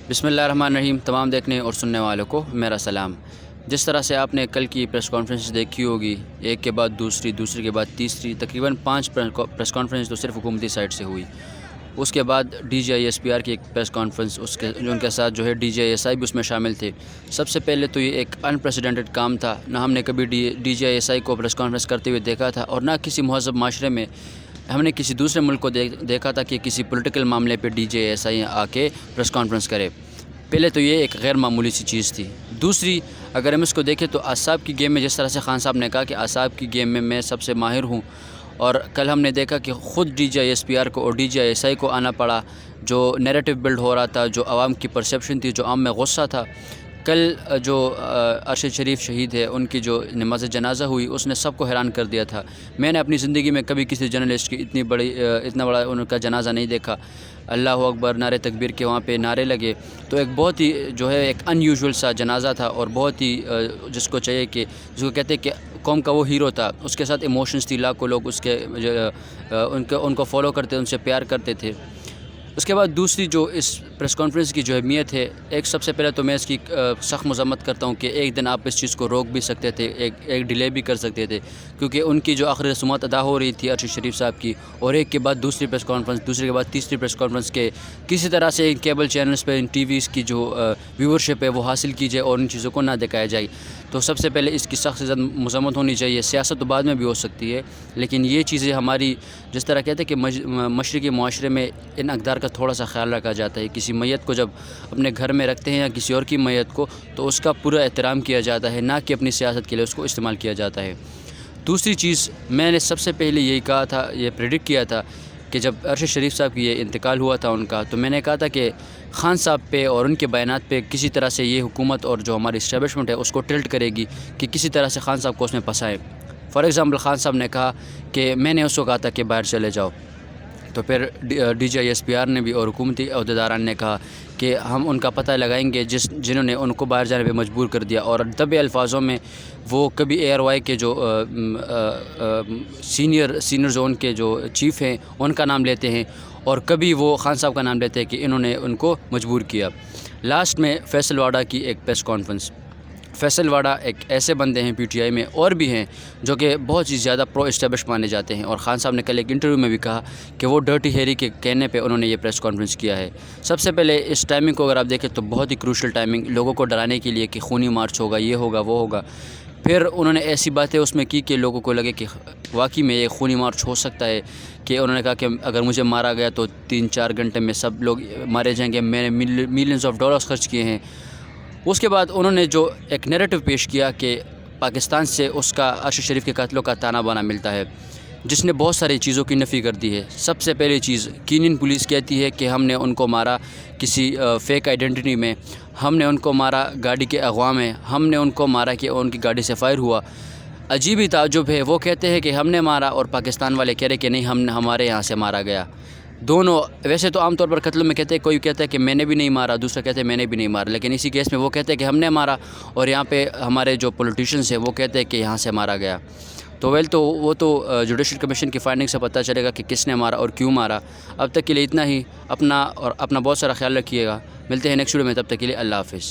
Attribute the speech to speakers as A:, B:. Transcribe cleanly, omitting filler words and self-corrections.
A: بسم اللہ الرحمن الرحیم۔ تمام دیکھنے اور سننے والوں کو میرا سلام۔ جس طرح سے آپ نے کل کی پریس کانفرنس دیکھی ہوگی، ایک کے بعد دوسری، دوسری کے بعد تیسری، تقریباً 5 پریس کانفرنس تو صرف حکومتی سائٹ سے ہوئی۔ اس کے بعد D G I S P R کی ایک پریس کانفرنس، ان کے ساتھ جو ہے D G I S I بھی اس میں شامل تھے۔ سب سے پہلے تو یہ ایک انپریسیڈنٹڈ کام تھا، نہ ہم نے کبھی D G I S I کو پریس کانفرنس کرتے ہوئے دیکھا تھا، اور نہ کسی مہذب معاشرے میں ہم نے کسی دوسرے ملک کو دیکھا تھا کہ کسی پولیٹیکل معاملے پہ D G I S I آ کے پریس کانفرنس کرے۔ پہلے تو یہ ایک غیر معمولی سی چیز تھی۔ دوسری، اگر ہم اس کو دیکھیں تو اعصاب کی گیم میں، جس طرح سے خان صاحب نے کہا کہ اعصاب کی گیم میں سب سے ماہر ہوں، اور کل ہم نے دیکھا کہ خود D G I S P R کو اور D G I S I کو آنا پڑا۔ جو نیریٹو بلڈ ہو رہا تھا، جو عوام کی پرسیپشن تھی، جو عام میں غصہ تھا، کل جو ارشد شریف شہید ہے، ان کی جو نماز جنازہ ہوئی، اس نے سب کو حیران کر دیا تھا۔ میں نے اپنی زندگی میں کبھی کسی جرنلسٹ کی اتنا بڑا ان کا جنازہ نہیں دیکھا۔ اللہ اکبر، نعرے تکبیر کے وہاں پہ نعرے لگے، تو ایک بہت ہی جو ہے ایک ان یوزول سا جنازہ تھا، اور بہت ہی جس کو چاہیے کہ جس کو کہتے ہیں کہ قوم کا وہ ہیرو تھا۔ اس کے ساتھ ایموشنز تھی، لاکھوں لوگ اس کے ان کو فالو کرتے، ان سے پیار کرتے تھے۔ اس کے بعد دوسری جو اس پریس کانفرنس کی جو اہمیت ہے، ایک سب سے پہلے تو میں اس کی سخت مذمت کرتا ہوں کہ ایک دن آپ اس چیز کو روک بھی سکتے تھے، ایک ڈیلے بھی کر سکتے تھے، کیونکہ ان کی جو آخری رسومات ادا ہو رہی تھی ارشد شریف صاحب کی، اور ایک کے بعد دوسری پریس کانفرنس، دوسری کے بعد تیسری پریس کانفرنس کے کسی طرح سے ان کیبل چینلز پہ، ان ٹی ویز کی جو ویورشپ ہے وہ حاصل کی جائے اور ان چیزوں کو نہ دکھایا جائے۔ تو سب سے پہلے اس کی سخت سے زیادہ مذمت ہونی چاہیے۔ سیاست تو بعد میں بھی ہو سکتی ہے، لیکن یہ چیزیں ہماری، جس طرح کہتے ہیں کہ مشرقی معاشرے میں ان اقدار کا تھوڑا سا خیال رکھا جاتا ہے۔ کسی میت کو جب اپنے گھر میں رکھتے ہیں یا کسی اور کی میت کو، تو اس کا پورا احترام کیا جاتا ہے، نہ کہ اپنی سیاست کے لیے اس کو استعمال کیا جاتا ہے۔ دوسری چیز، میں نے سب سے پہلے یہی کہا تھا، یہ پریڈکٹ کیا تھا کہ جب ارشد شریف صاحب کی یہ انتقال ہوا تھا ان کا، تو میں نے کہا تھا کہ خان صاحب پہ اور ان کے بیانات پہ کسی طرح سے یہ حکومت اور جو ہماری اسٹیبلشمنٹ ہے اس کو ٹلٹ کرے گی، کہ کسی طرح سے خان صاحب کو اس میں پھنسائے۔ فار ایگزامپل، خان صاحب نے کہا کہ میں نے اس کو کہا تھا کہ باہر چلے جاؤ، تو پھر D G I S P R نے بھی اور حکومتی عہدیداران نے کہا کہ ہم ان کا پتہ لگائیں گے جنہوں نے ان کو باہر جانے پہ مجبور کر دیا، اور دبے الفاظوں میں وہ کبھی اے آر وائی کے جو سینئر زون کے جو چیف ہیں ان کا نام لیتے ہیں، اور کبھی وہ خان صاحب کا نام لیتے ہیں کہ انہوں نے ان کو مجبور کیا۔ لاسٹ میں فیصل واڈا کی ایک پریس کانفرنس۔ فیصل واڈا ایک ایسے بندے ہیں پی ٹی آئی میں، اور بھی ہیں، جو کہ بہت ہی زیادہ پرو اسٹیبلش مانے جاتے ہیں، اور خان صاحب نے کل ایک انٹرویو میں بھی کہا کہ وہ ڈرٹی ہیری کے کہنے پہ انہوں نے یہ پریس کانفرنس کیا ہے۔ سب سے پہلے اس ٹائمنگ کو اگر آپ دیکھیں تو بہت ہی کروشل ٹائمنگ، لوگوں کو ڈرانے کے لیے کہ خونی مارچ ہوگا، یہ ہوگا، وہ ہوگا۔ پھر انہوں نے ایسی باتیں اس میں کی کہ لوگوں کو لگے کہ واقعی میں یہ خونی مارچ ہو سکتا ہے، کہ انہوں نے کہا کہ اگر مجھے مارا گیا تو 3-4 گھنٹے میں سب لوگ مارے جائیں گے، میں نے ملینز آف ڈالرز خرچ کیے ہیں۔ اس کے بعد انہوں نے جو ایک نیریٹو پیش کیا کہ پاکستان سے اس کا ارشد شریف کے قتلوں کا تانا بانا ملتا ہے، جس نے بہت ساری چیزوں کی نفی کر دی ہے۔ سب سے پہلی چیز، کینین پولیس کہتی ہے کہ ہم نے ان کو مارا کسی فیک آئیڈینٹی میں، ہم نے ان کو مارا گاڑی کے اغوا میں، ہم نے ان کو مارا کہ ان کی گاڑی سے فائر ہوا۔ عجیب ہی تعجب ہے، وہ کہتے ہیں کہ ہم نے مارا، اور پاکستان والے کہہ رہے کہ نہیں، ہمارے یہاں سے مارا گیا۔ دونوں ویسے تو عام طور پر قتل میں کہتے ہیں، کوئی کہتا ہے کہ میں نے بھی نہیں مارا، دوسرا کہتے ہیں میں نے بھی نہیں مارا، لیکن اسی کیس میں وہ کہتے ہیں کہ ہم نے مارا، اور یہاں پہ ہمارے جو پولیٹیشنز ہیں وہ کہتے ہیں کہ یہاں سے مارا گیا۔ تو وہ تو جوڈیشل کمیشن کی فائنڈنگ سے پتہ چلے گا کہ کس نے مارا اور کیوں مارا۔ اب تک کے لیے اتنا ہی، اپنا بہت سارا خیال رکھیے گا، ملتے ہیں نیکسٹ ویڈیو میں، تب تک کے لیے اللہ حافظ۔